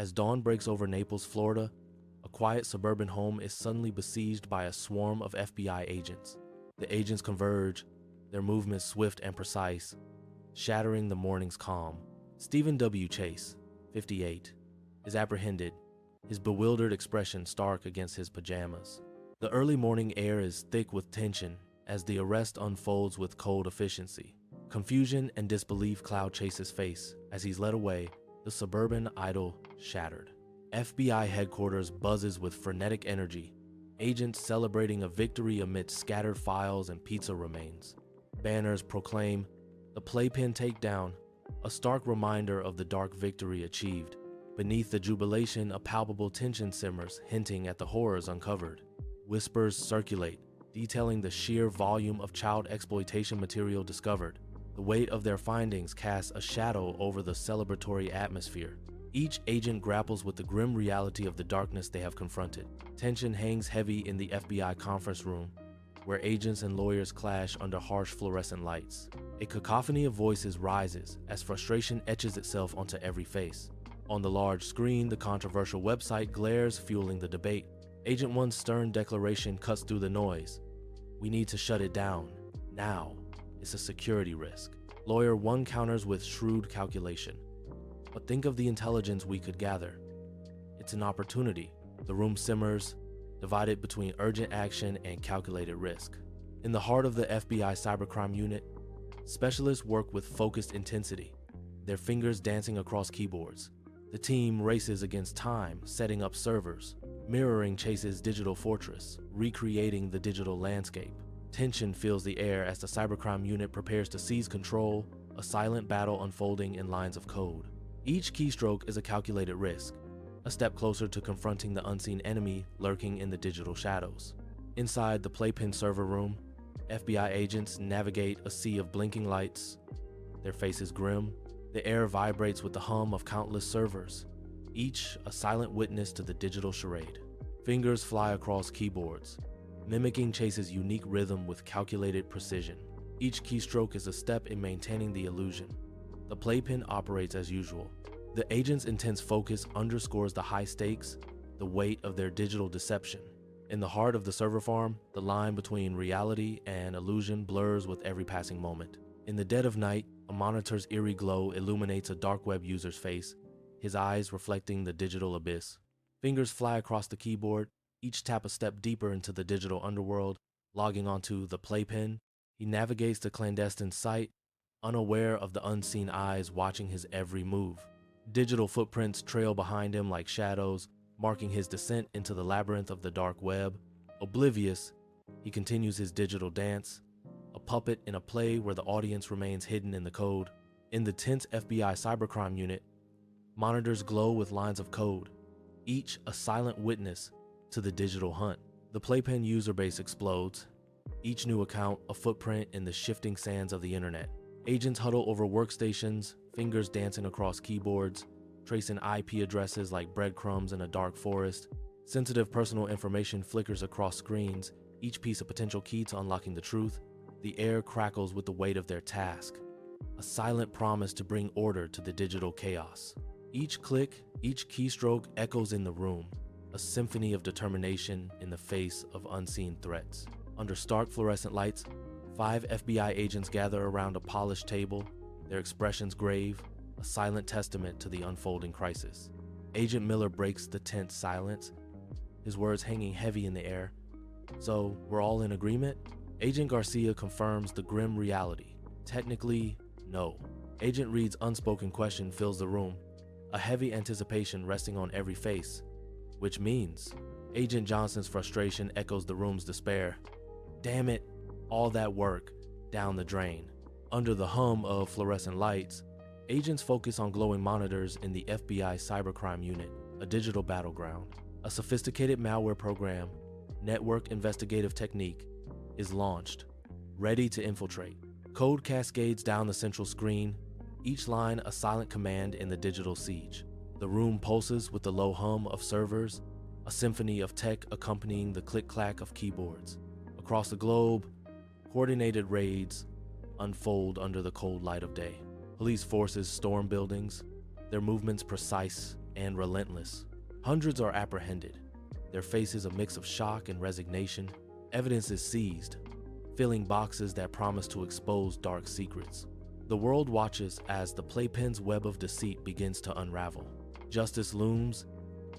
As dawn breaks over Naples, Florida, a quiet suburban home is suddenly besieged by a swarm of FBI agents. The agents converge, their movements swift and precise, shattering the morning's calm. Stephen W. Chase, 58, is apprehended, his bewildered expression stark against his pajamas. The early morning air is thick with tension as the arrest unfolds with cold efficiency. Confusion and disbelief cloud Chase's face as he's led away, the suburban idyll shattered. FBI headquarters buzzes with frenetic energy, agents celebrating a victory amidst scattered files and pizza remains. Banners proclaim the Playpen takedown, a stark reminder of the dark victory achieved. Beneath the jubilation, a palpable tension simmers, hinting at the horrors uncovered. Whispers circulate, detailing the sheer volume of child exploitation material discovered. The weight of their findings casts a shadow over the celebratory atmosphere. Each agent grapples with the grim reality of the darkness they have confronted. Tension hangs heavy in the FBI conference room, where agents and lawyers clash under harsh fluorescent lights. A cacophony of voices rises as frustration etches itself onto every face. On the large screen, the controversial website glares, fueling the debate. Agent 1's stern declaration cuts through the noise. "We need to shut it down. Now. It's a security risk." Lawyer 1 counters with shrewd calculation. "But think of the intelligence we could gather. It's an opportunity." The room simmers, divided between urgent action and calculated risk. In the heart of the FBI cybercrime unit, specialists work with focused intensity, their fingers dancing across keyboards. The team races against time, setting up servers, mirroring Chase's digital fortress, recreating the digital landscape. Tension fills the air as the cybercrime unit prepares to seize control, a silent battle unfolding in lines of code. Each keystroke is a calculated risk, a step closer to confronting the unseen enemy lurking in the digital shadows. Inside the Playpen server room, FBI agents navigate a sea of blinking lights, their faces grim. The air vibrates with the hum of countless servers, each a silent witness to the digital charade. Fingers fly across keyboards, mimicking Chase's unique rhythm with calculated precision. Each keystroke is a step in maintaining the illusion. The Playpen operates as usual. The agent's intense focus underscores the high stakes, the weight of their digital deception. In the heart of the server farm, the line between reality and illusion blurs with every passing moment. In the dead of night, a monitor's eerie glow illuminates a dark web user's face, his eyes reflecting the digital abyss. Fingers fly across the keyboard, each tap a step deeper into the digital underworld. Logging onto the Playpen, he navigates the clandestine site, unaware of the unseen eyes watching his every move. Digital footprints trail behind him like shadows, marking his descent into the labyrinth of the dark web. Oblivious, he continues his digital dance, a puppet in a play where the audience remains hidden in the code. In the tense FBI cybercrime unit, monitors glow with lines of code, each a silent witness to the digital hunt. The Playpen user base explodes, each new account a footprint in the shifting sands of the internet. Agents huddle over workstations, fingers dancing across keyboards, tracing IP addresses like breadcrumbs in a dark forest. Sensitive personal information flickers across screens, each piece a potential key to unlocking the truth. The air crackles with the weight of their task, a silent promise to bring order to the digital chaos. Each click, each keystroke echoes in the room, a symphony of determination in the face of unseen threats. Under stark fluorescent lights, 5 FBI agents gather around a polished table, their expressions grave, a silent testament to the unfolding crisis. Agent Miller breaks the tense silence, his words hanging heavy in the air. "So, we're all in agreement?" Agent Garcia confirms the grim reality. "Technically, no." Agent Reed's unspoken question fills the room, a heavy anticipation resting on every face. "Which means?" Agent Johnson's frustration echoes the room's despair. "Damn it, all that work, down the drain." Under the hum of fluorescent lights, agents focus on glowing monitors in the FBI cybercrime unit, a digital battleground. A sophisticated malware program, network investigative technique, is launched, ready to infiltrate. Code cascades down the central screen, each line a silent command in the digital siege. The room pulses with the low hum of servers, a symphony of tech accompanying the click-clack of keyboards. Across the globe, coordinated raids unfold under the cold light of day. Police forces storm buildings, their movements precise, and relentless. Hundreds are apprehended, their faces a mix of shock and resignation. Evidence is seized, filling boxes that promise to expose dark secrets. The world watches as the Playpen's web of deceit begins to unravel. Justice looms,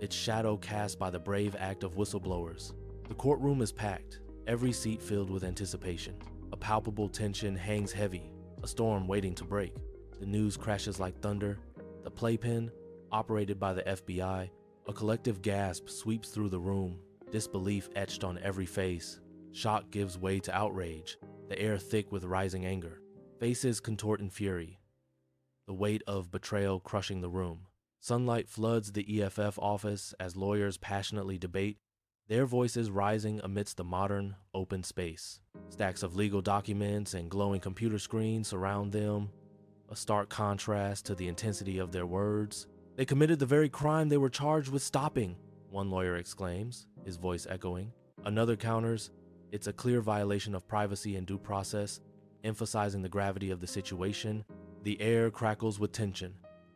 its shadow cast by the brave act of whistleblowers. The courtroom is packed, every seat filled with anticipation. A palpable tension hangs heavy, a storm waiting to break. The news crashes like thunder. The Playpen, operated by the FBI, a collective gasp sweeps through the room, disbelief etched on every face. Shock gives way to outrage, the air thick with rising anger. Faces contort in fury, the weight of betrayal crushing the room. Sunlight floods the EFF office as lawyers passionately debate, their voices rising amidst the modern, open space. Stacks of legal documents and glowing computer screens surround them, a stark contrast to the intensity of their words. "They committed the very crime they were charged with stopping," one lawyer exclaims, his voice echoing. Another counters, "It's a clear violation of privacy and due process," emphasizing the gravity of the situation. The air crackles with tension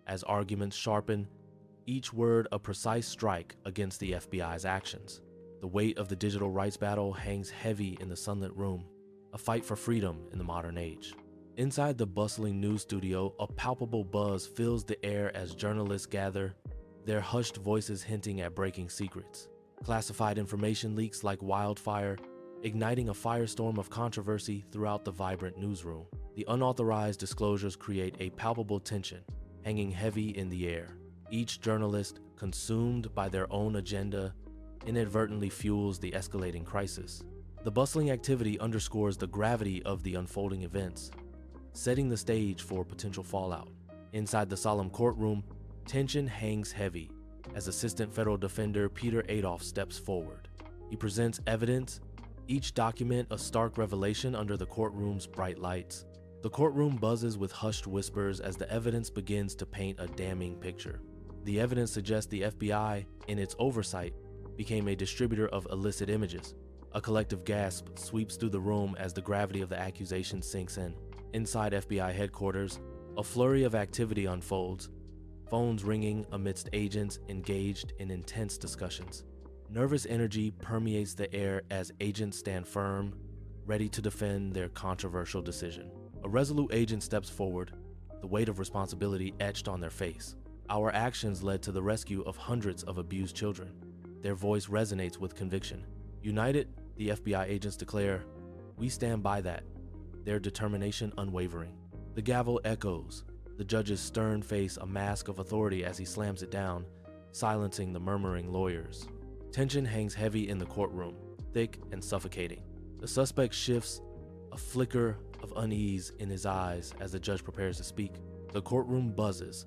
as arguments sharpen, each word a precise strike against the FBI's actions. The weight of the digital rights battle hangs heavy in the sunlit room, a fight for freedom in the modern age. Inside the bustling news studio, a palpable buzz fills the air as journalists gather, their hushed voices hinting at breaking secrets. Classified information leaks like wildfire, igniting a firestorm of controversy throughout the vibrant newsroom. The unauthorized disclosures create a palpable tension, hanging heavy in the air. Each journalist, consumed by their own agenda, inadvertently fuels the escalating crisis. The bustling activity underscores the gravity of the unfolding events, setting the stage for potential fallout. Inside the solemn courtroom, tension hangs heavy as Assistant Federal Defender Peter Adolph steps forward. He presents evidence, each document a stark revelation under the courtroom's bright lights. The courtroom buzzes with hushed whispers as the evidence begins to paint a damning picture. The evidence suggests the FBI, in its oversight, became a distributor of illicit images. A collective gasp sweeps through the room as the gravity of the accusation sinks in. Inside FBI headquarters, a flurry of activity unfolds, phones ringing amidst agents engaged in intense discussions. Nervous energy permeates the air as agents stand firm, ready to defend their controversial decision. A resolute agent steps forward, the weight of responsibility etched on their face. "Our actions led to the rescue of hundreds of abused children." Their voice resonates with conviction. United, the FBI agents declare, "We stand by that," their determination unwavering. The gavel echoes, the judge's stern face a mask of authority as he slams it down, silencing the murmuring lawyers. Tension hangs heavy in the courtroom, thick and suffocating. The suspect shifts, a flicker of unease in his eyes as the judge prepares to speak. The courtroom buzzes,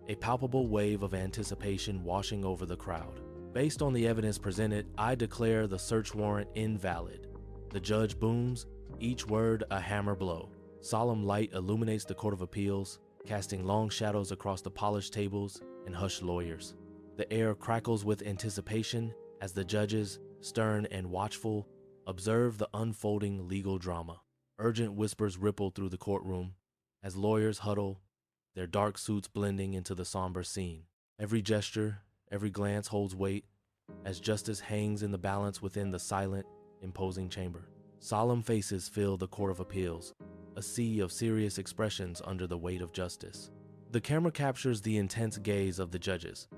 a palpable wave of anticipation washing over the crowd. "Based on the evidence presented, I declare the search warrant invalid." The judge booms, each word a hammer blow. Solemn light illuminates the Court of Appeals, casting long shadows across the polished tables and hushed lawyers. The air crackles with anticipation as the judges, stern and watchful, observe the unfolding legal drama. Urgent whispers ripple through the courtroom as lawyers huddle, their dark suits blending into the somber scene. Every gesture, every glance holds weight as justice hangs in the balance within the silent, imposing chamber. Solemn faces fill the Court of Appeals, a sea of serious expressions under the weight of justice. The camera captures the intense gaze of the judges,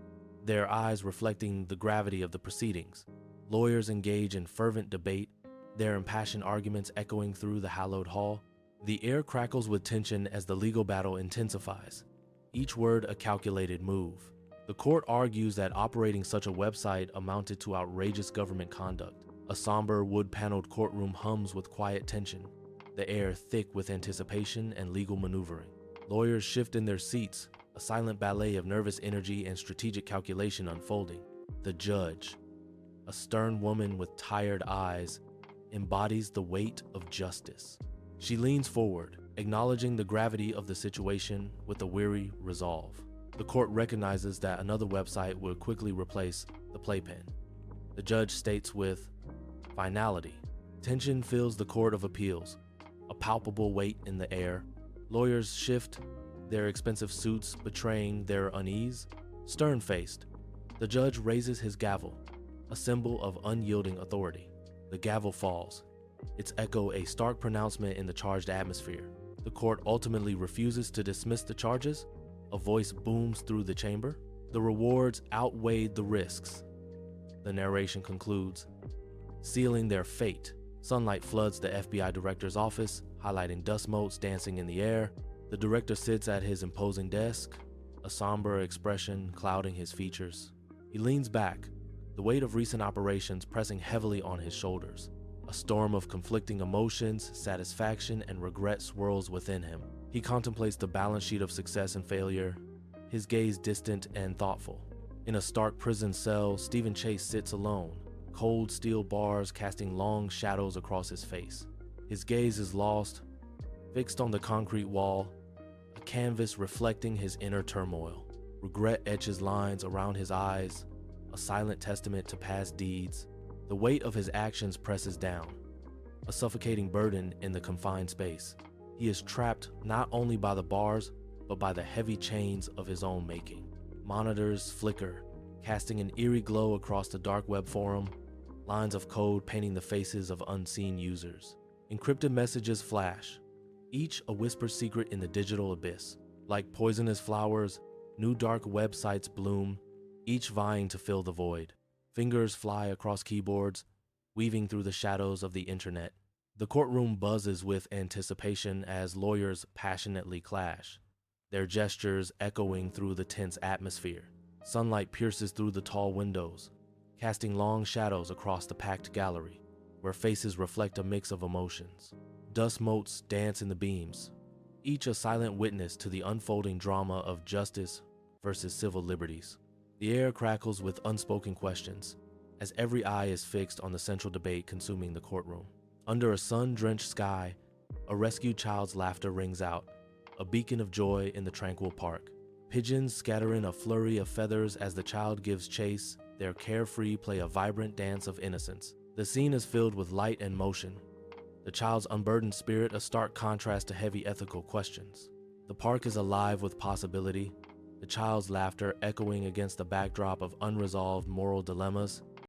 their eyes reflecting the gravity of the proceedings. Lawyers engage in fervent debate, their impassioned arguments echoing through the hallowed hall. The air crackles with tension as the legal battle intensifies, each word a calculated move. The court argues that operating such a website amounted to outrageous government conduct. A somber, wood-paneled courtroom hums with quiet tension, the air thick with anticipation and legal maneuvering. Lawyers shift in their seats, a silent ballet of nervous energy and strategic calculation unfolding. The judge, a stern woman with tired eyes, embodies the weight of justice. She leans forward, acknowledging the gravity of the situation with a weary resolve. The court recognizes that another website will quickly replace the Playpen. The judge states with finality. Tension fills the Court of Appeals, a palpable weight in the air. Lawyers shift, their expensive suits betraying their unease. Stern-faced, the judge raises his gavel, a symbol of unyielding authority. The gavel falls, its echo a stark pronouncement in the charged atmosphere. The court ultimately refuses to dismiss the charges. A voice booms through the chamber. The rewards outweighed the risks. The narration concludes, sealing their fate. Sunlight floods the FBI director's office, highlighting dust motes dancing in the air. The director sits at his imposing desk, a somber expression clouding his features. He leans back, the weight of recent operations pressing heavily on his shoulders. A storm of conflicting emotions, satisfaction, and regret swirls within him. He contemplates the balance sheet of success and failure, his gaze distant and thoughtful. In a stark prison cell, Stephen Chase sits alone, cold steel bars casting long shadows across his face. His gaze is lost, fixed on the concrete wall, a canvas reflecting his inner turmoil. Regret etches lines around his eyes, a silent testament to past deeds. The weight of his actions presses down, a suffocating burden in the confined space. He is trapped not only by the bars, but by the heavy chains of his own making. Monitors flicker, casting an eerie glow across the dark web forum, lines of code painting the faces of unseen users. Encrypted messages flash, each a whispered secret in the digital abyss. Like poisonous flowers, new dark websites bloom, each vying to fill the void. Fingers fly across keyboards, weaving through the shadows of the internet. The courtroom buzzes with anticipation as lawyers passionately clash, their gestures echoing through the tense atmosphere. Sunlight pierces through the tall windows, casting long shadows across the packed gallery, where faces reflect a mix of emotions. Dust motes dance in the beams, each a silent witness to the unfolding drama of justice versus civil liberties. The air crackles with unspoken questions, as every eye is fixed on the central debate consuming the courtroom. Under a sun-drenched sky, a rescued child's laughter rings out, a beacon of joy in the tranquil park. Pigeons scatter in a flurry of feathers as the child gives chase, their carefree play a vibrant dance of innocence. The scene is filled with light and motion, the child's unburdened spirit a stark contrast to heavy ethical questions. The park is alive with possibility, the child's laughter echoing against the backdrop of unresolved moral dilemmas.